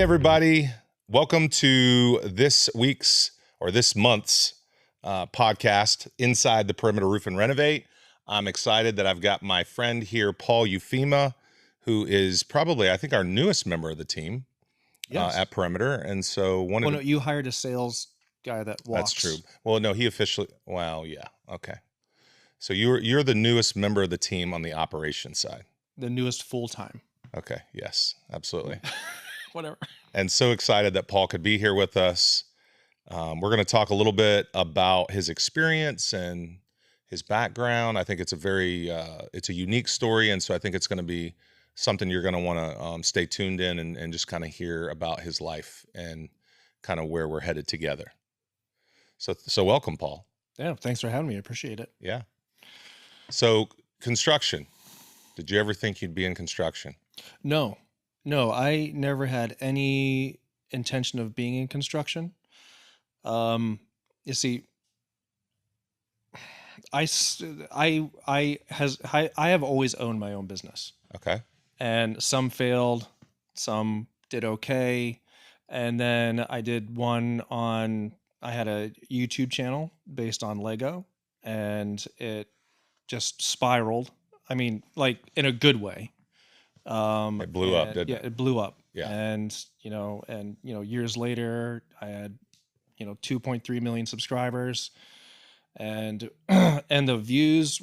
everybody. Welcome to this week's or this month's podcast, Inside the Perimeter Roof and Renovate. I'm excited that I've got my friend here, Paul Ufema, who is probably, I think, our newest member of the team at Perimeter. And so no, you hired a sales guy that walks. That's true. Well, no, he officially, well, yeah. Okay. So you're the newest member of the team on the operations side. The newest full-time. Okay. Yes, absolutely. Whatever. And so excited that Paul could be here with us. We're going to talk a little bit about his experience and his background. I think it's it's a unique story. And so I think it's going to be something you're going to want to stay tuned in and just kind of hear about his life and kind of where we're headed together. So welcome, Paul. Yeah. Thanks for having me. I appreciate it. Yeah. So construction. Did you ever think you'd be in construction? No, I never had any intention of being in construction. You see, I have always owned my own business. Okay. And some failed, some did okay. And then I did I had a YouTube channel based on Lego, and it just spiraled. I mean, like in a good way. It blew up, didn't it? Yeah, it blew up. Yeah. And years later I had, 2.3 million subscribers, and the views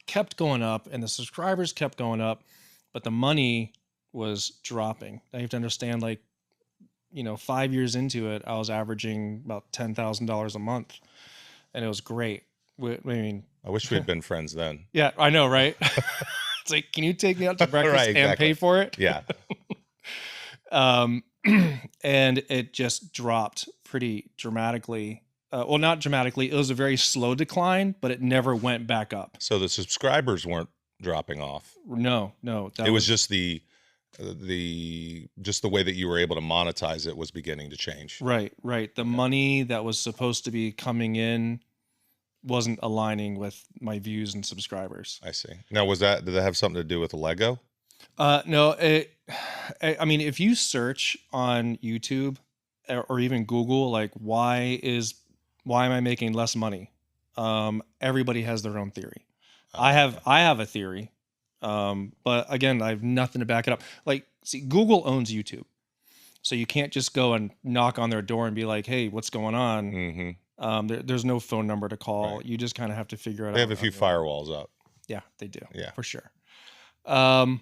kept going up and the subscribers kept going up, but the money was dropping. Now you have to understand, 5 years into it, I was averaging about $10,000 a month, and it was great. I wish we had been friends then. Yeah, I know, right? It's like, can you take me out to breakfast Right, exactly. and pay for it? Yeah. And it just dropped pretty dramatically. Well, not dramatically. It was a very slow decline, but it never went back up. So the subscribers weren't dropping off. No. It was just the way that you were able to monetize it was beginning to change. Right. The money that was supposed to be coming in wasn't aligning with my views and subscribers. I see. Now, did that have something to do with the Lego? No, I mean, if you search on YouTube or even Google, why am I making less money? Everybody has their own theory. I have a theory. But again, I have nothing to back it up. See, Google owns YouTube. So you can't just go and knock on their door and be like, hey, what's going on? Mm-hmm. There's no phone number to call. Right. You just kind of have to figure it out. They have a few firewalls up. Yeah, they do. Yeah, for sure. Well,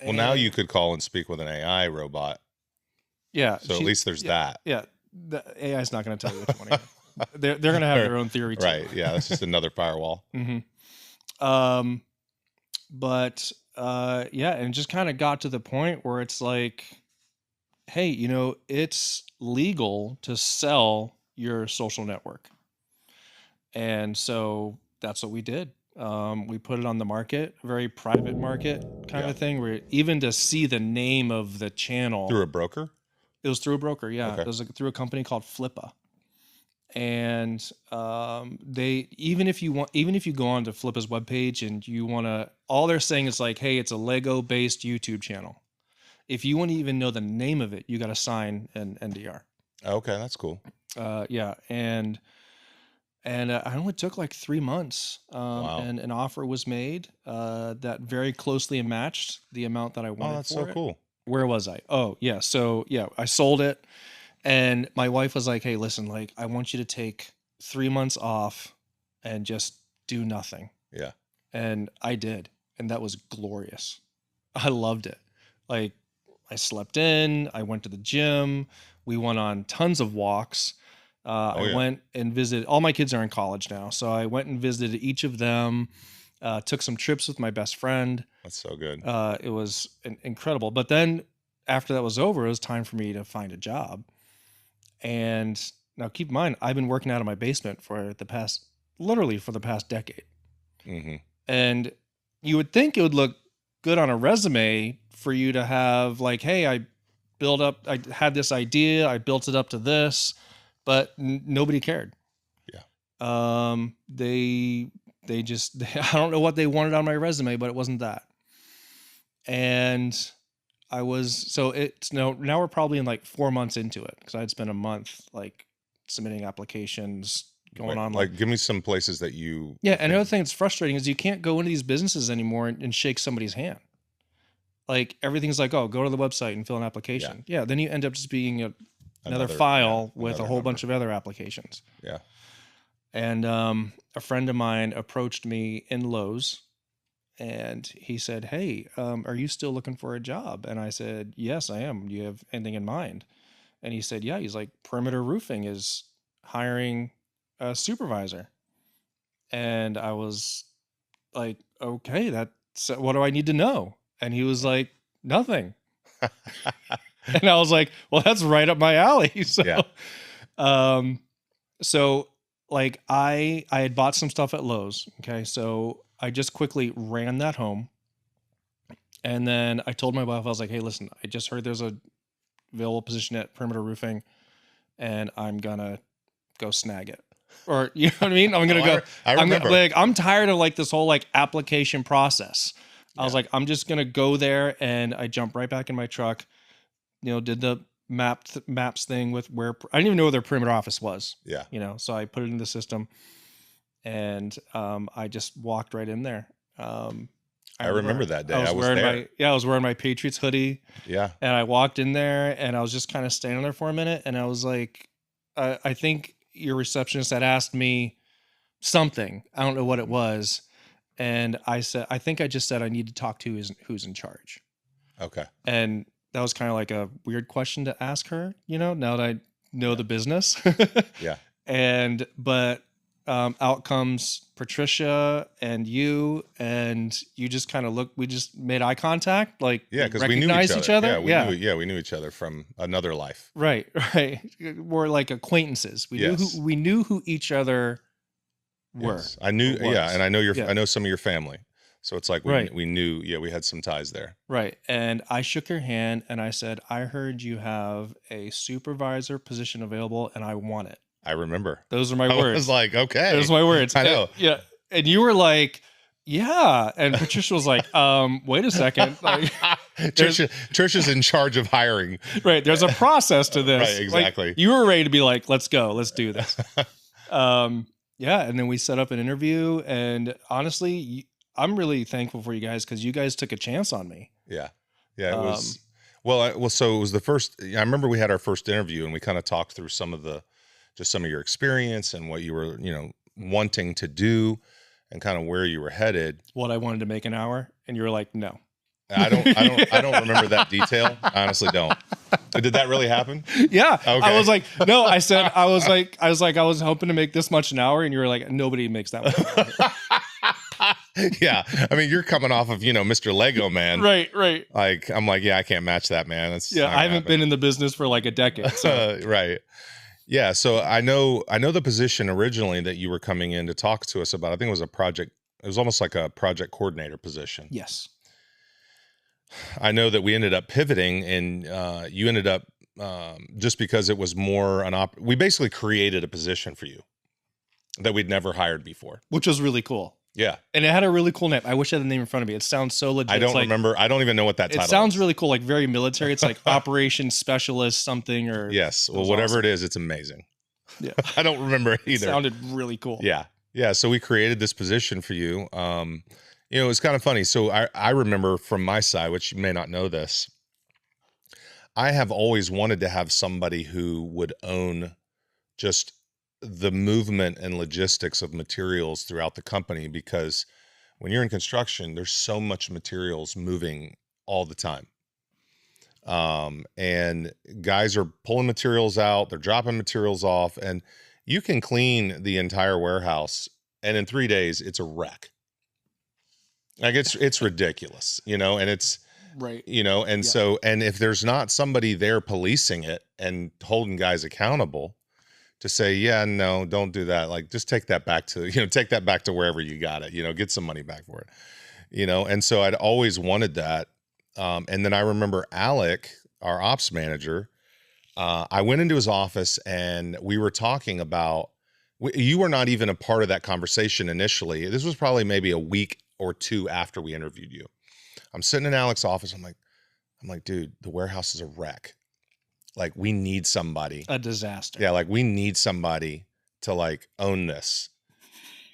now you could call and speak with an AI robot. Yeah. So at least there's that. Yeah. The AI is not going to tell you which one. They're going to have their own theory too. Right. Yeah. That's just another firewall. Mm-hmm. But and it just kind of got to the point where it's like, hey, it's legal to sell your social network. And so that's what we did. We put it on the market, a very private market kind of thing, where even to see the name of the channel. Through a broker? It was through a broker, yeah. Okay. It was through a company called Flippa. And even if you go on to Flippa's webpage and all they're saying is hey, it's a Lego based YouTube channel. If you want to even know the name of it, you got to sign an NDR. Okay, that's cool. Yeah, and I only took 3 months, Wow. and an offer was made that very closely matched the amount that I wanted. Oh, that's for so it. cool. Where was I? Oh, yeah. So yeah, I sold it, and my wife was like, "Hey, listen, I want you to take 3 months off and just do nothing." Yeah. And I did, and that was glorious. I loved it. I slept in. I went to the gym. We went on tons of walks. I went and visited. All my kids are in college now, so I went and visited each of them. Took some trips with my best friend. That's so good. It was incredible. But then after that was over, it was time for me to find a job. And now keep in mind, I've been working out of my basement for the past decade. Mm-hmm. And you would think it would look good on a resume for you to have hey, I had this idea, I built it up to this, but nobody cared. Yeah. They just, I don't know what they wanted on my resume, but it wasn't that. And so it's now we're probably in like 4 months into it, because I'd spent a month like submitting applications, going on Like, give me some places that you. yeah. And another thing that's frustrating is you can't go into these businesses anymore and shake somebody's hand. Like everything's like, oh, go to the website and fill an application. Yeah, then you end up just being another file with another a whole number. bunch of other applications. Yeah. And a friend of mine approached me in Lowe's, and he said, hey, are you still looking for a job? And I said, yes, I am. Do you have anything in mind? And he said, yeah. He's like, Perimeter Roofing is hiring a supervisor. And I was like, okay, what do I need to know? And he was like, nothing. And I was like, well, that's right up my alley. So, Yeah. So like I had bought some stuff at Lowe's. Okay. So I just quickly ran that home. And then I told my wife, I was like, hey, listen, I just heard there's a available position at Perimeter Roofing, and I'm gonna go snag it. Or you know what I mean? I'm gonna go. I remember. I'm tired of like this whole like application process. I was like, I'm just gonna go there, and I jumped right back in my truck. You know, did the maps thing with where I didn't even know where their perimeter office was. Yeah. You know, so I put it in the system, and I just walked right in there. I remember that day. I was wearing there. I was wearing my Patriots hoodie. Yeah. And I walked in there, and I was just kind of standing there for a minute, and I was like, I think your receptionist had asked me something. I don't know what it was. And I said, I think I just said I need to talk to who's in charge. Okay. And that was kind of like a weird question to ask her, you know, now that I know the business. Yeah. But out comes Patricia and you just kind of we just made eye contact, like because we knew each other. We knew each other from another life. Right. We're like acquaintances. We knew who each other were. Yes. I knew, and I know I know some of your family. So it's like we knew, we had some ties there. Right. And I shook your hand and I said, I heard you have a supervisor position available and I want it. I remember. Those are my words. I was like, okay. Those are my words. I know. Yeah. And you were like, yeah. And Patricia was like, wait a second. Like, Trisha's in charge of hiring. Right. There's a process to this. Right. Exactly. Like, you were ready to be like, let's go. Let's do this. Yeah. And then we set up an interview. And honestly, I'm really thankful for you guys because you guys took a chance on me. Yeah. Yeah. It was. So it was the first. I remember we had our first interview and we kind of talked through some of your experience and what you were, wanting to do and kind of where you were headed. What I wanted to make an hour. And you were like, no. I don't remember that detail. I honestly don't. Did that really happen? Yeah. Okay. I was like, no, I was hoping to make this much an hour. And you were like, nobody makes that much. Yeah. I mean, you're coming off of, Mr. Lego Man. Right. Like, I'm like, yeah, I can't match that, man. I haven't been in the business for like a decade. So. Right. Yeah. So I know the position originally that you were coming in to talk to us about. I think it was almost like a project coordinator position. Yes. I know that we ended up pivoting and you ended up just because it was more we basically created a position for you that we'd never hired before. Which was really cool. Yeah. And it had a really cool name. I wish I had the name in front of me. It sounds so legit. I don't remember. I don't even know what that title is. It sounds really cool, like very military. It's like Operations Specialist something or... Yes. Well, whatever awesome. It is, it's amazing. Yeah. I don't remember it either. It sounded really cool. Yeah. Yeah. So we created this position for you. It was kind of funny. So I remember from my side, which you may not know this, I have always wanted to have somebody who would own just the movement and logistics of materials throughout the company, because when you're in construction, there's so much materials moving all the time. And guys are pulling materials out, they're dropping materials off, and you can clean the entire warehouse and in 3 days it's a wreck. Like it's ridiculous, and it's right. And so, and if there's not somebody there policing it and holding guys accountable to say, yeah, no, don't do that. Like, just take that back to wherever you got it, get some money back for it, And so I'd always wanted that. And then I remember Alec, our ops manager, I went into his office and we were talking about, you were not even a part of that conversation initially. This was probably maybe a week or two after we interviewed you. I'm sitting in Alec's office. I'm like, I'm like, dude, the warehouse is a wreck. Like, we need somebody. A disaster. Yeah, like we need somebody to like own this.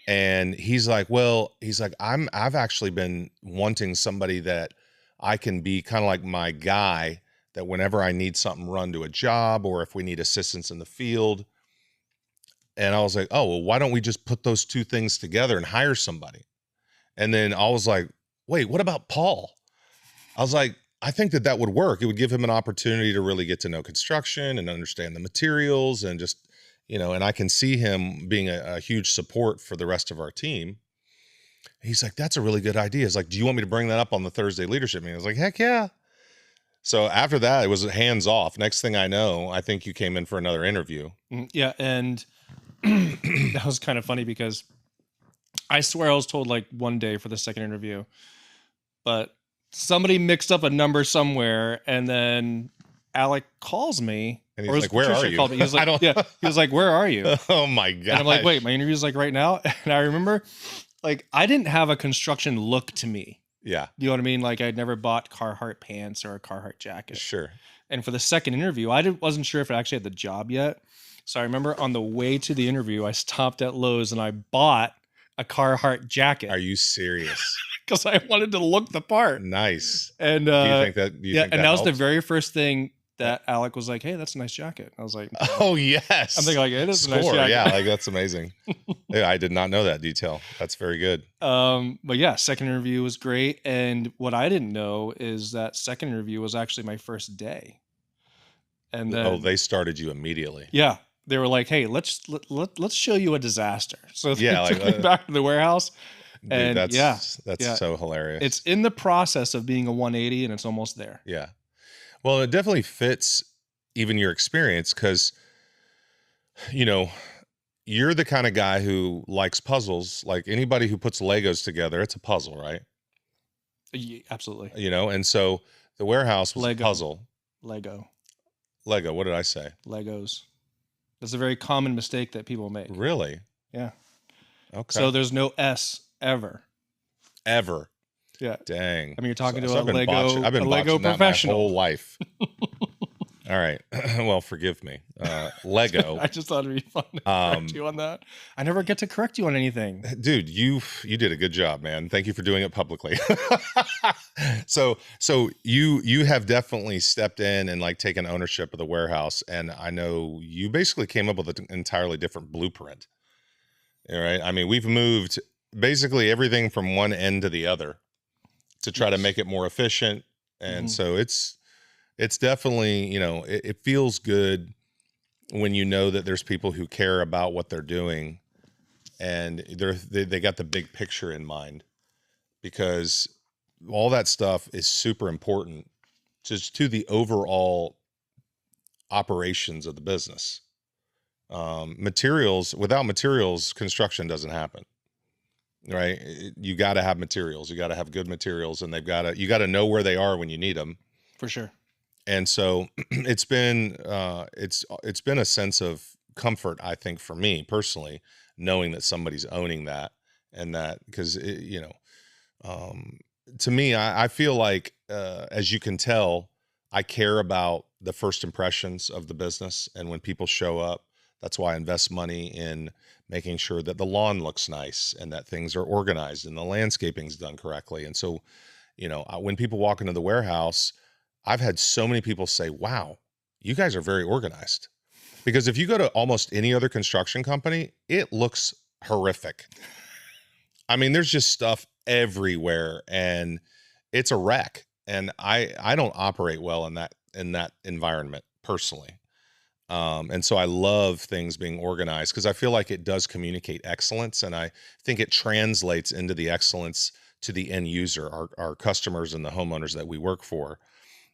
And he's like, well, he's like, I've actually been wanting somebody that I can be kind of like my guy, that whenever I need something run to a job or if we need assistance in the field. And I was like, oh, well, why don't we just put those two things together and hire somebody? And then I was like, wait, what about Paul? I was like, I think that that would work. It would give him an opportunity to really get to know construction and understand the materials and just, you know, and I can see him being a huge support for the rest of our team. He's like, that's a really good idea. He's like, do you want me to bring that up on the Thursday leadership meeting? I was like, heck yeah. So after that, it was hands off. Next thing I know, I think you came in for another interview. Yeah. And that was kind of funny because I swear I was told like one day for the second interview, but somebody mixed up a number somewhere, and then Alec calls me, And he's like, where are you? called me. He was like, yeah, he was like, where are you? Oh my God. And I'm like, wait, my interview's like right now. And I remember, like, I didn't have a construction look to me. Yeah, You know what I mean? Like, I'd never bought Carhartt pants or a Carhartt jacket. sure. And for the second interview, wasn't sure if I actually had the job yet. So I remember on the way to the interview, I stopped at Lowe's and I bought a Carhartt jacket Are you serious? because I wanted to look the part. Nice. And Do you think that? Do you yeah, think and that was the helps? very first thing that Alec was like, "Hey, that's a nice jacket." I was like, Oh yes. I'm thinking like, it is a nice Score. jacket. Yeah, like that's amazing. Yeah, I did not know that detail. That's very good. But yeah, second interview was great. And what I didn't know is that second interview was actually my first day. And then, Oh, they started you immediately. yeah, they were like, "Hey, let's show you a disaster." So they Yeah, took like, me back to the warehouse. Dude, And that's yeah, that's so hilarious. it's in the process of being a 180, and it's almost there. Yeah. Well, it definitely fits even your experience because, you know, you're the kind of guy who likes puzzles. Like anybody who puts Legos together, it's a puzzle, right? Yeah, absolutely. You know, and so the warehouse was Lego. a puzzle. Lego. Lego, what did I say? Legos. That's a very common mistake that people make. Really? Yeah. Okay. So there's no S ever. Ever. Yeah. Dang. I mean, you're talking So to a I've been Lego, botching- I've been a Lego botching that professional. my whole life. All right. Well, forgive me. Lego. I just thought it'd be fun to correct you on that. I never get to correct you on anything. Dude, you did a good job, man. Thank you for doing it publicly. So you have definitely stepped in and like taken ownership of the warehouse, and I know you basically came up with an entirely different blueprint. All right. I mean, we've moved basically everything from one end to the other to try to Yes. make it more efficient, and Mhm. so it's definitely, you know, it feels good when you know that there's people who care about what they're doing and they got the big picture in mind, because all that stuff is super important just to the overall operations of the business. Without materials, construction doesn't happen, right? You got to have materials. You got to have good materials, and you got to know where they are when you need them. For sure. And so it's been a sense of comfort, I think, for me personally, knowing that somebody's owning that, and that because to me, I feel like as you can tell, I care about the first impressions of the business, and when people show up, that's why I invest money in making sure that the lawn looks nice and that things are organized and the landscaping's done correctly. And so, when people walk into the warehouse, I've had so many people say, wow, you guys are very organized. Because if you go to almost any other construction company, it looks horrific. I mean, there's just stuff everywhere and it's a wreck. And I don't operate well in that environment personally. And so I love things being organized because I feel like it does communicate excellence. And I think it translates into the excellence to the end user, our customers and the homeowners that we work for.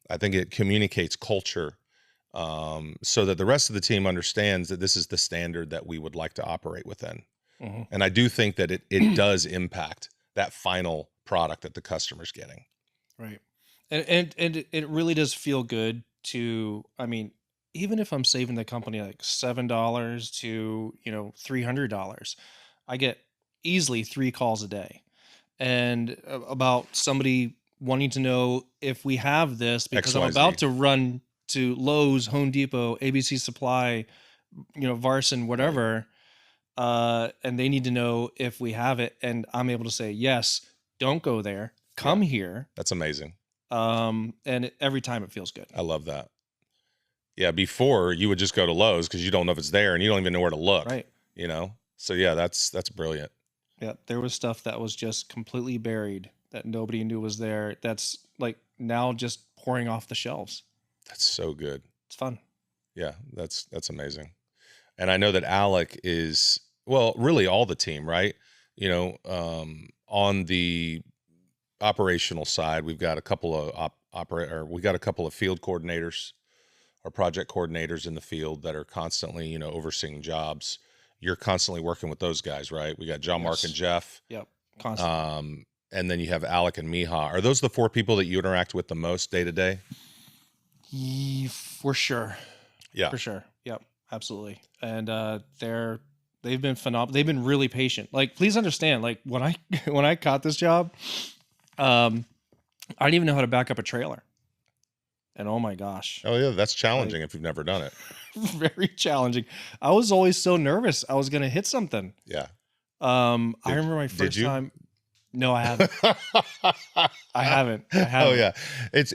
I think it communicates culture so that the rest of the team understands that this is the standard that we would like to operate within. Mm-hmm. And I do think that it does impact that final product that the customer's getting. Right. And it really does feel good to, I mean, even if I'm saving the company like $7 to, $300, I get easily 3 calls a day and about somebody wanting to know if we have this because I'm XYZ. about to run to Lowe's, Home Depot, ABC Supply, Varson, whatever. And they need to know if we have it. And I'm able to say, yes, don't go there. Come here. That's amazing. And every time it feels good. I love that. Yeah. Before you would just go to Lowe's because you don't know if it's there and you don't even know where to look. Right. So yeah, that's brilliant. Yeah. There was stuff that was just completely buried that nobody knew was there. That's like now just pouring off the shelves. That's so good. It's fun. Yeah. That's amazing. And I know that Alec is, well, really all the team, right? On the operational side, we've got a couple of we got a couple of field coordinators or project coordinators in the field that are constantly, overseeing jobs. You're constantly working with those guys, right? We got John, Mark, and Jeff. Yep. Constantly. And then you have Alec and Miha. Are those the 4 people that you interact with the most day to day? For sure. Yeah. For sure. Yep. Absolutely. And they've been phenomenal. They've been really patient. Like, please understand, like when I caught this job, I didn't even know how to back up a trailer. And oh my gosh. Oh yeah, that's challenging if you've never done it. Very challenging. I was always so nervous I was going to hit something. Yeah. I remember my first time. No, I haven't. I haven't. Oh yeah.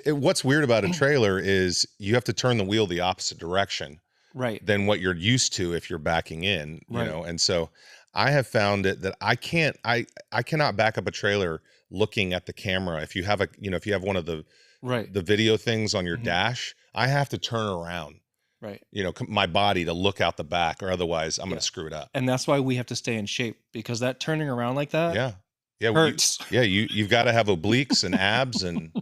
What's weird about a trailer is you have to turn the wheel the opposite direction. Right. Than what you're used to if you're backing in, right. And so I have found it that I cannot back up a trailer looking at the camera. If you have one of the video things on your dash, I have to turn around, right? My body to look out the back, or otherwise I'm going to screw it up. And that's why we have to stay in shape, because that turning around like that, hurts. You've got to have obliques and abs and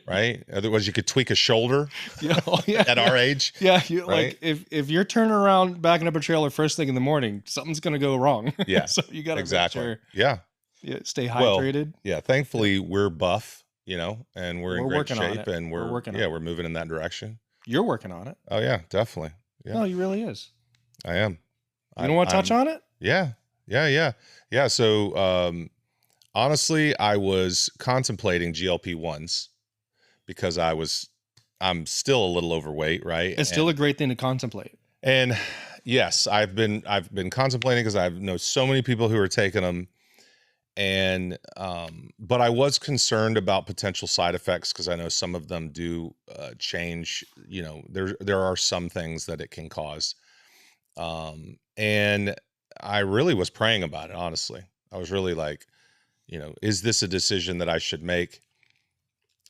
right. Otherwise, you could tweak a shoulder. At our age. Yeah, like if you're turning around backing up a trailer first thing in the morning, something's gonna go wrong. Yeah. So you got to make sure. Yeah. Stay hydrated. Well, yeah. Thankfully, we're buff, and we're in great shape, and we're moving in that direction. You're working on it. Oh yeah, definitely. Yeah. No, he really is. I am. You don't want to touch on it? Yeah. So, honestly, I was contemplating GLP-1s because I'm still a little overweight, right? It's still a great thing to contemplate. And yes, I've been contemplating because I know so many people who are taking them, and but I was concerned about potential side effects because I know some of them do change. There are some things that it can cause, and I really was praying about it. Honestly, I was really like, is this a decision that I should make?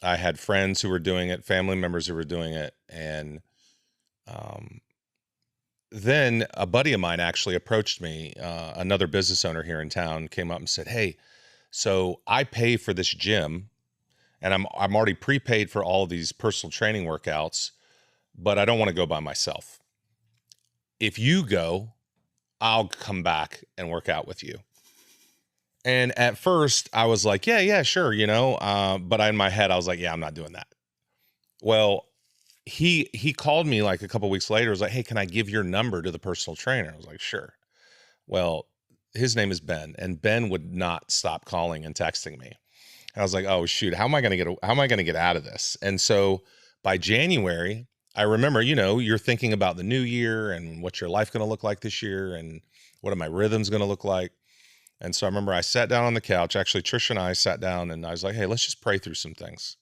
I had friends who were doing it, family members who were doing it. And then a buddy of mine actually approached me, another business owner here in town, came up and said, hey, so I pay for this gym and I'm already prepaid for all of these personal training workouts, but I don't want to go by myself. If you go, I'll come back and work out with you. And at first I was like, yeah, sure. But in my head, I was like, yeah, I'm not doing that. Well, he called me like a couple of weeks later. Was like, hey, can I give your number to the personal trainer? I was like, sure. Well, his name is Ben, and Ben would not stop calling and texting me. And I was like, oh shoot, how am I going to get out of this? And so by January, I remember, you're thinking about the new year and what's your life going to look like this year and what are my rhythms going to look like? And so I remember I sat down on the couch. Actually, Trisha and I sat down and I was like, hey, let's just pray through some things.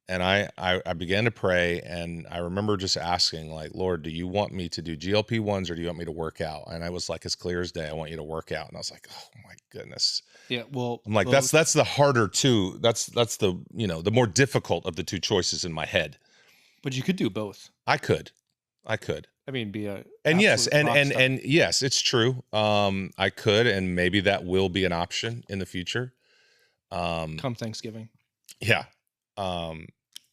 And I began to pray, and I remember just asking, like, Lord, do you want me to do GLP-1s or do you want me to work out? And I was like, as clear as day, I want you to work out. And I was like, oh my goodness. Yeah. Well, I'm like, that's the harder two. That's the, the more difficult of the two choices in my head. But you could do both. I could. I mean, be a and yes, and yes, it's true. I could, and maybe that will be an option in the future. Come Thanksgiving. Yeah.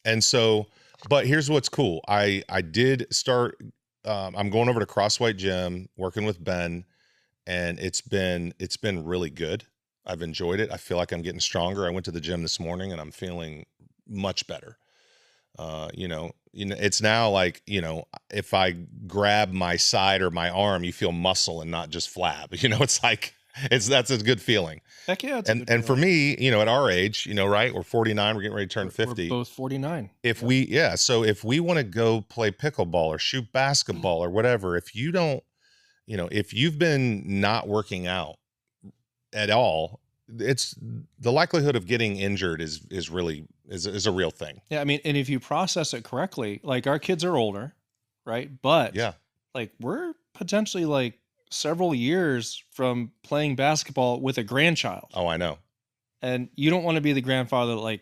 And so, but here's what's cool. I did start. I'm going over to Crosswhite Gym, working with Ben, and it's been really good. I've enjoyed it. I feel like I'm getting stronger. I went to the gym this morning, and I'm feeling much better. It's now like, if I grab my side or my arm, you feel muscle and not just flab, it's like, That's a good feeling. Heck yeah, it's a good And for feeling. me, you know, at our age, you know, right? We're 49, we're getting ready to turn We're 50. both 49. If Yep. we so if we want to go play pickleball or shoot basketball or whatever, if you don't, you know, if you've been not working out at all, it's the likelihood of getting injured is really is a real thing. Yeah, I mean, and if you process it correctly, like our kids are older, right? But Yeah. like we're potentially like several years from playing basketball with a grandchild. Oh, I know. And you don't want to be the grandfather that like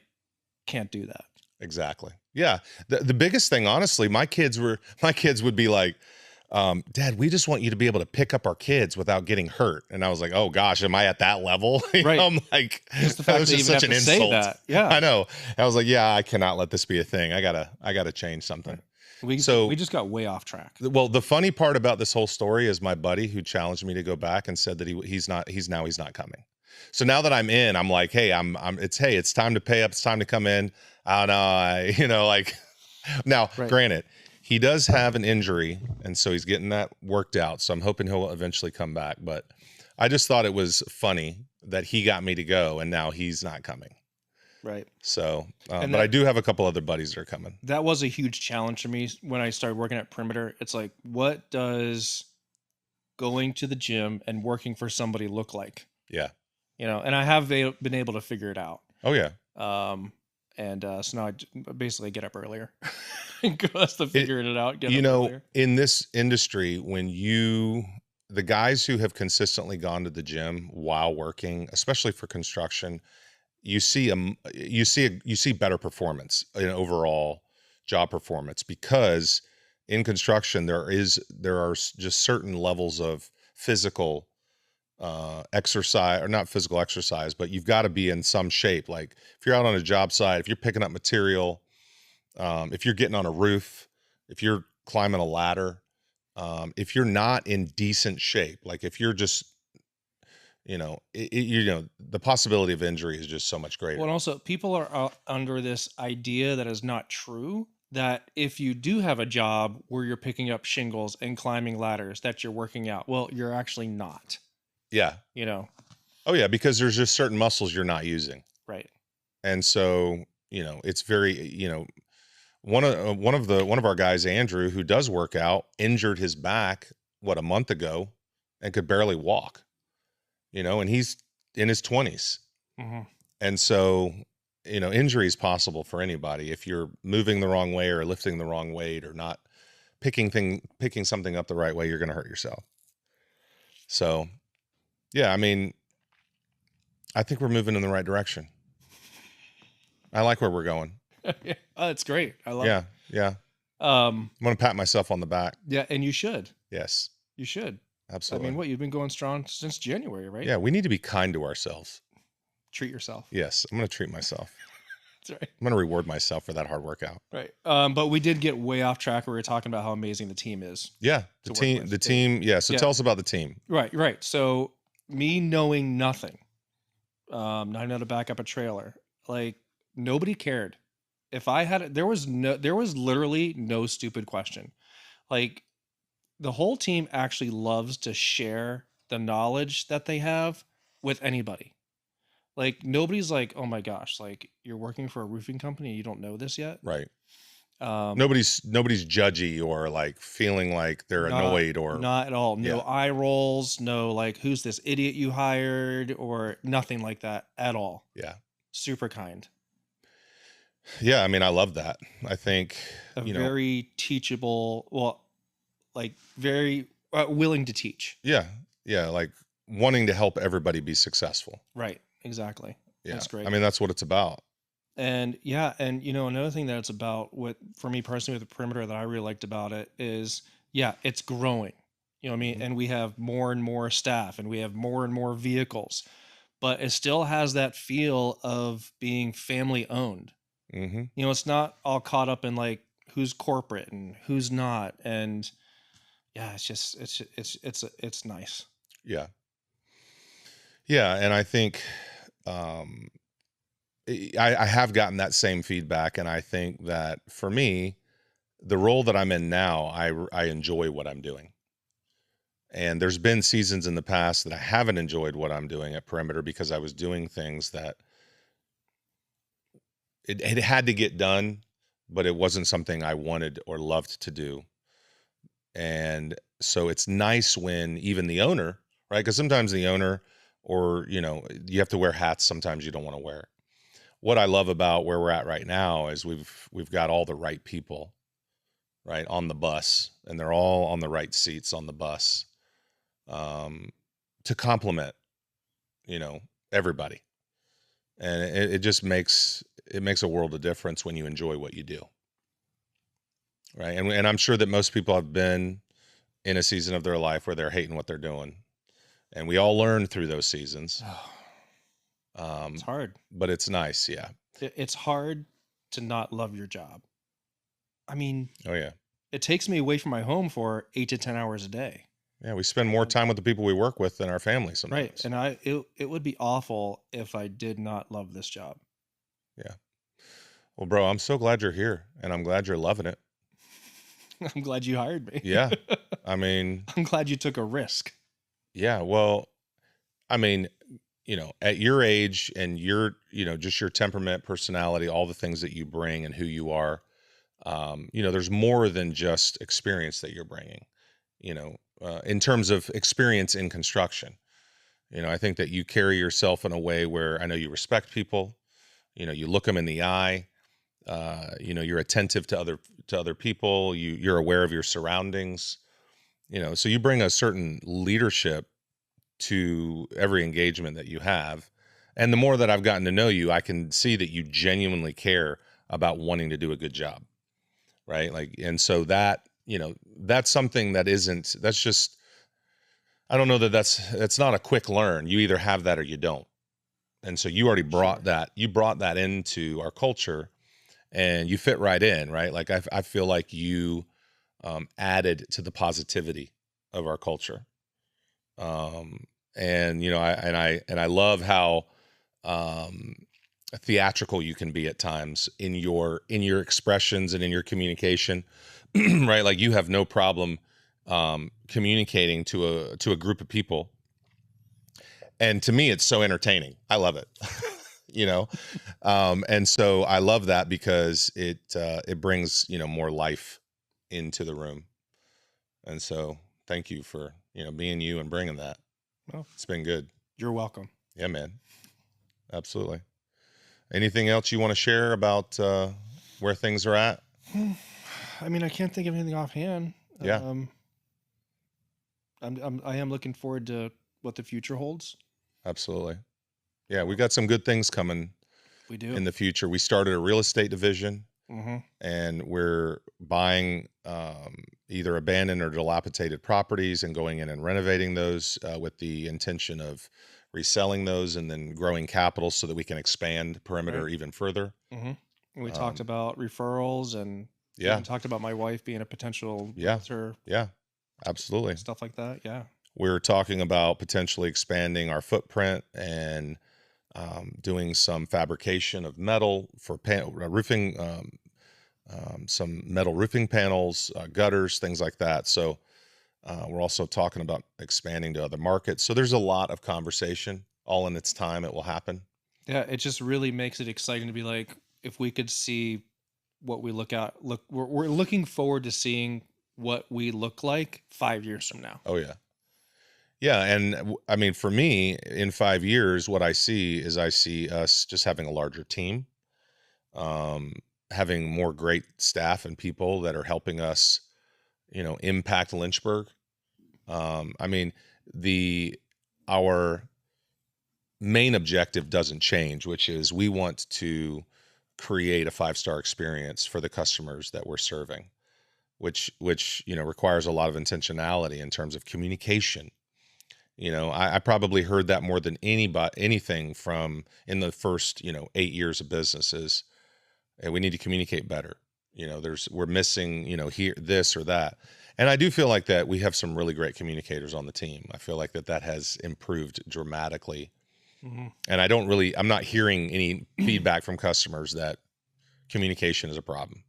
can't do that. Exactly. Yeah. The biggest thing, honestly, my kids would be like, Dad, we just want you to be able to pick up our kids without getting hurt. And I was like, oh gosh, am I at that level? You Right. know, I'm like, Just the that fact was that you just even such have an to say insult. that. Yeah. I know. I was like, yeah, I cannot let this be a thing. I gotta change something. We So just got way off track. well, the funny part about this whole story is my buddy who challenged me to go back and said that he's not coming. So now that I'm in, I'm like, hey, it's time to pay up. It's time to come in. I don't know. You know, like now, Right. granted, he does have an injury, and so he's getting that worked out. So I'm hoping he'll eventually come back. But I just thought it was funny that he got me to go, and now he's not coming. Right. So, And but I that- do have a couple other buddies that are coming. That was a huge challenge for me when I started working at Perimeter. It's like, what does going to the gym and working for somebody look like? Yeah. You know, and I have been able to figure it out. Oh yeah. So now I basically get up earlier and go as to figuring it out. You know, in this industry, the guys who have consistently gone to the gym while working, especially for construction, you see better performance in overall job performance, because in construction there are just certain levels of physical exercise, or not physical exercise, but you've got to be in some shape. Like if you're out on a job site, if you're picking up material, if you're getting on a roof, if you're climbing a ladder, if you're not in decent shape, like if you're just, you know, the possibility of injury is just so much greater. Well, and also people are under this idea that is not true, that if you do have a job where you're picking up shingles and climbing ladders, that you're working out. Well, you're actually not. Yeah. You know. Oh yeah, because there's just certain muscles you're not using. Right. And so, you know, it's very, you know, one of our guys, Andrew, who does work out, injured his back a month ago and could barely walk. You know, and he's in his 20s. Mm-hmm. And so, you know, injury is possible for anybody if you're moving the wrong way or lifting the wrong weight or not picking something up the right way. You're going to hurt yourself. So, yeah, I mean, I think we're moving in the right direction. I like where we're going. Oh, it's great. I love it. Yeah. I'm going to pat myself on the back. Yeah, and you should. Yes. You should. Absolutely. I mean, you've been going strong since January, right? Yeah, we need to be kind to ourselves. Treat yourself. Yes, I'm going to treat myself. That's right. I'm going to reward myself for that hard workout. Right. But we did get way off track. We were talking about how amazing the team is. Yeah, the team. Yeah. So tell us about the team. Right. So me knowing nothing, not know to back up a trailer, like nobody cared. If I had it, there was literally no stupid question. Like the whole team actually loves to share the knowledge that they have with anybody. Like nobody's like, oh my gosh, like you're working for a roofing company, you don't know this yet. Right. Nobody's judgy or like feeling like they're annoyed or not at all. No eye rolls, no like who's this idiot you hired or nothing like that at all. Yeah. Super kind. Yeah, I mean, I love that. I think very teachable, like very willing to teach. Yeah. Yeah, like wanting to help everybody be successful. Right. Exactly. Yeah. That's great. I mean, that's what it's about. And another thing that it's about, for me personally with the Perimeter that I really liked about it is, it's growing. You know what I mean? Mm-hmm. And we have more and more staff and we have more and more vehicles, but it still has that feel of being family owned. Mm-hmm. You know, it's not all caught up in like who's corporate and who's not. And it's just, it's nice. Yeah. Yeah. And I think, I have gotten that same feedback, and I think that for me, the role that I'm in now, I enjoy what I'm doing, And there's been seasons in the past that I haven't enjoyed what I'm doing at Perimeter because I was doing things that it had to get done, but it wasn't something I wanted or loved to do. And so it's nice when even the owner, right? Because sometimes the owner, or, you have to wear hats sometimes you don't want to wear. What I love about where we're at right now is we've got all the right people, right, on the bus, and they're all on the right seats on the bus, to complement, everybody. And it just makes a world of difference when you enjoy what you do, right? And I'm sure that most people have been in a season of their life where they're hating what they're doing, and we all learn through those seasons. It's hard, but it's nice. Yeah. it's hard to not love your job. I mean, Oh yeah. it takes me away from my home for 8 to 10 hours a day. Yeah, we spend more time with the people we work with than our family Right. sometimes. And it would be awful if I did not love this job. Yeah. Well, bro, I'm so glad you're here, and I'm glad you're loving it. I'm glad you hired me. Yeah. I mean, I'm glad you took a risk. yeah. Well, I mean, at your age and your, just your temperament, personality, all the things that you bring and who you are, there's more than just experience that you're bringing, in terms of experience in construction. I think that you carry yourself in a way where I know you respect people, you look them in the eye, you're attentive to other people, you're aware of your surroundings, so you bring a certain leadership to every engagement that you have. And the more that I've gotten to know you, I can see that you genuinely care about wanting to do a good job. Right. Like, and so that, that's something that's just, I don't know that's not a quick learn. You either have that or you don't. And so you already brought that into our culture, and you fit right in, right? Like I feel like you added to the positivity of our culture. And I love how theatrical you can be at times in your expressions and in your communication, right? Like you have no problem communicating to a group of people, and to me, it's so entertaining. I love it, and so I love that because it brings more life into the room, and so thank you for being you and bringing that. Well, it's been good. You're welcome. Yeah, man. Absolutely. Anything else you want to share about where things are at? I mean, I can't think of anything offhand. Yeah. I am looking forward to what the future holds. Absolutely. Yeah, we got some good things coming. We do. In the future. We started a real estate division, and we're buying either abandoned or dilapidated properties and going in and renovating those with the intention of reselling those and then growing capital so that we can expand Perimeter even further. And we talked about referrals, and even talked about my wife being a potential realtor. Yeah, absolutely. Stuff like that. Yeah. We're talking about potentially expanding our footprint and doing some fabrication of metal for roofing, some metal roofing panels, gutters, things like that. So we're also talking about expanding to other markets. So there's a lot of conversation. All in its time, it will happen. Yeah, it just really makes it exciting to be like, if we could see what we we're looking forward to seeing what we look like 5 years from now. Oh yeah. Yeah. And I mean, for me, in 5 years, what I see us just having a larger team, having more great staff and people that are helping us, impact Lynchburg. I mean, our main objective doesn't change, which is we want to create a 5-star experience for the customers that we're serving, which requires a lot of intentionality in terms of communication. I probably heard that more than anything from in the first 8 years of businesses. And we need to communicate better. We're missing here this or that, and I do feel like that we have some really great communicators on the team. I feel like that has improved dramatically. And I'm not hearing any feedback from customers that communication is a problem.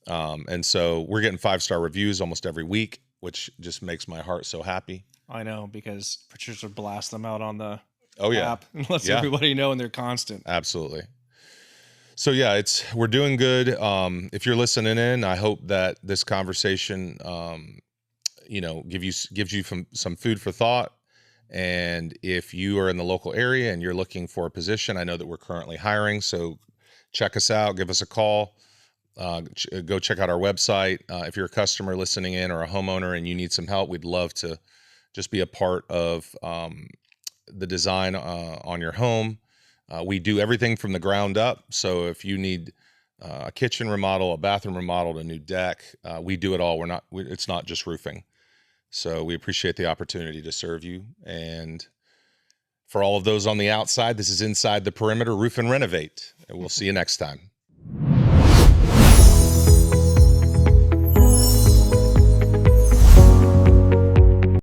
And so we're getting 5-star reviews almost every week. which just makes my heart so happy. I know, because Patricia blasts them out on the Oh yeah. app and lets Yeah. everybody know, and they're constant. Absolutely. So yeah, we're doing good. If you're listening in, I hope that this conversation, gives you some food for thought. And if you are in the local area and you're looking for a position, I know that we're currently hiring. So check us out, give us a call, go check out our website. If you're a customer listening in or a homeowner and you need some help, we'd love to just be a part of the design on your home. We do everything from the ground up. So if you need a kitchen remodel, a bathroom remodel, a new deck, we do it all. It's not just roofing. So we appreciate the opportunity to serve you. And for all of those on the outside, this is Inside the Perimeter Roof and Renovate. And we'll see you next time.